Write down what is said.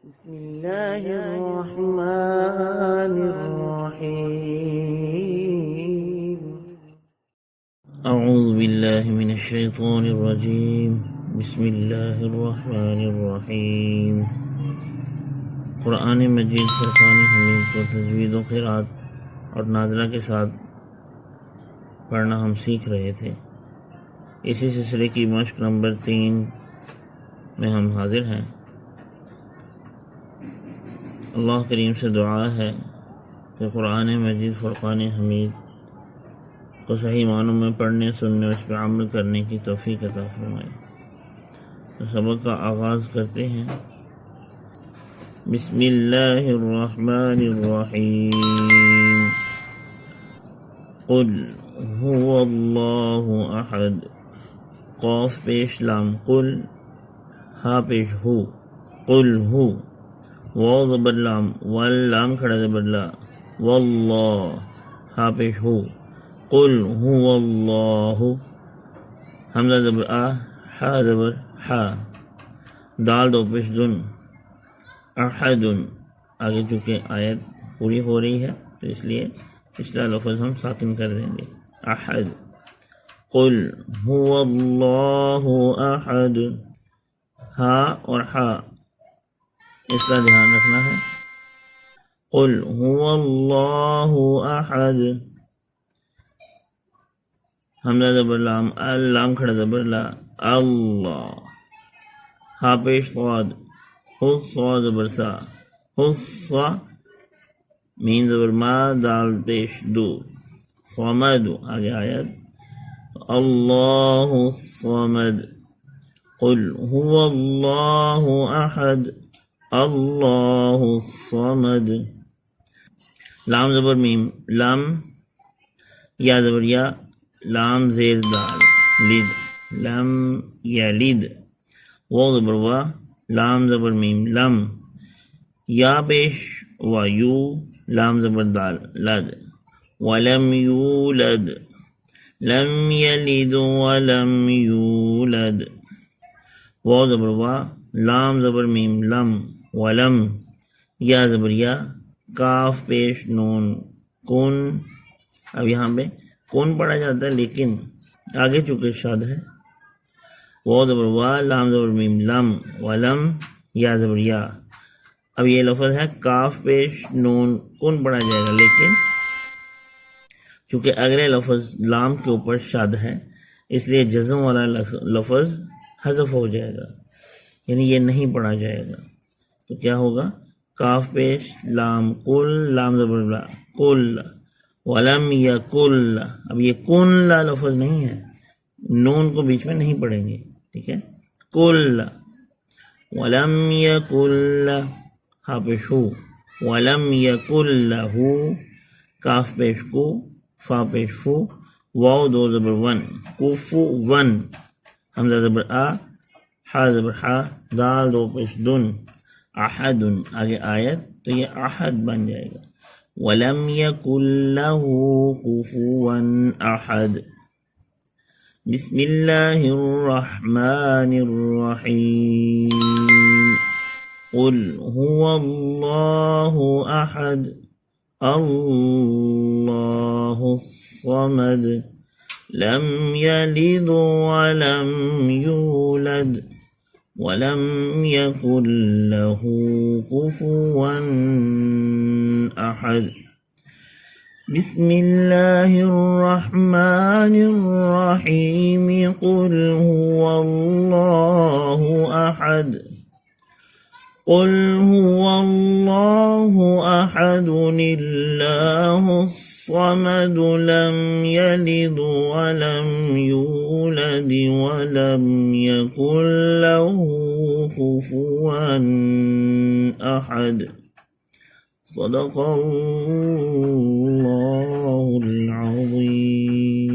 بسم اللہ الرحمن الرحیم اعوذ باللہ من الشیطان الرجیم بسم اللہ الرحمن الرحیم۔ قرآن مجید فرقان حمید کو تجوید و قرات اور نازلہ کے ساتھ پڑھنا ہم سیکھ رہے تھے۔ اسی سلسلے کی مشق نمبر 3 میں ہم حاضر ہیں۔ اللہ کریم سے دعا ہے کہ قرآن مجید فرقان حمید کو صحیح معنوں میں پڑھنے، سننے اور اس پہ عمل کرنے کی توفیق عطا فرمائے۔ تو سبق کا آغاز کرتے ہیں۔ بسم اللہ الرحمن الرحیم۔ قل هو اللہ احد، قاف پیش لام قل، ہا پیش ہو، قل ہو، واو زبر لام، واللام کھڑا زبر لا، واللہ، ہا پیش ہو، قل هو اللہ، حمزہ زبر آ، ہا زبر ہا، دال دو پیش دن، احد، آگے چونکہ آیت پوری ہو رہی ہے تو اس لیے پچھلا لفظ ہم ساکن کر دیں گے، احد۔ قل هو اللہ احد، ہا اور ہا اس کا دھیان رکھنا ہے۔ قل هو اللہ احد، حمزہ زبر لام، اللام کھڑا زبر لا، اللہ، ہا پیش صاد، حصا زبر سا، حصا، میم زبر ما، دال پیش دو، صمد، آگے آیت، اللہ الصمد۔ قل هو اللہ احد اللہ الصمد، لام زبر میم، لام، یا زبر یا، لام زیر دال، لد، لم یلد، واو زبر وا، لام زبر میم، لم، یا پیش و یو، لام زبر دال، لد، ولم یولد، لم یلد ولم یولد، واو زبر وا، لام زبر میم، لم، ولم، یا زبر یا، کاف پیش نون، کن، اب یہاں پہ کن پڑھا جاتا ہے لیکن آگے چونکہ شاد ہے، واو زبر وا، لام زبر میم، لم، ولم، یا زبر یا، اب یہ لفظ ہے کاف پیش نون کن پڑھا جائے گا لیکن چونکہ اگلے لفظ لام کے اوپر شاد ہے اس لیے جزم والا لفظ حذف ہو جائے گا، یعنی یہ نہیں پڑھا جائے گا۔ تو کیا ہوگا؟ کاف پیش لام کل، لام زبر لا، کل، ولم یکل، اب یہ کن لا لفظ نہیں ہے، نون کو بیچ میں نہیں پڑھیں گے، ٹھیک ہے، کل، ولم یکل، ہا پیش ہو، ولم یکل لہ، کاف پیش کو، فا پیش فو، واو دو زبر ون، کفو ون، حمزہ زبر آ، ہا زبر ہا، دال دو پیش دن، احد، آگے آیت تو یہ احد بن جائے گا، وَلَمْ يَكُنْ لَهُ كُفُوًا أَحَدٌ۔ بسم اللہ الرحمن الرحیم۔ قل هو اللہ احد اللہ الصمد لم یلد ولم یولد ولم یکن له کفوا احد۔ بسم اللہ الرحمن الرحیم۔ قل هو اللہ احد قل هو اللہ احد اللہ الصمد لم یلد ولم یولد ولم یکن له کفوا احد۔ صدق اللہ العظیم۔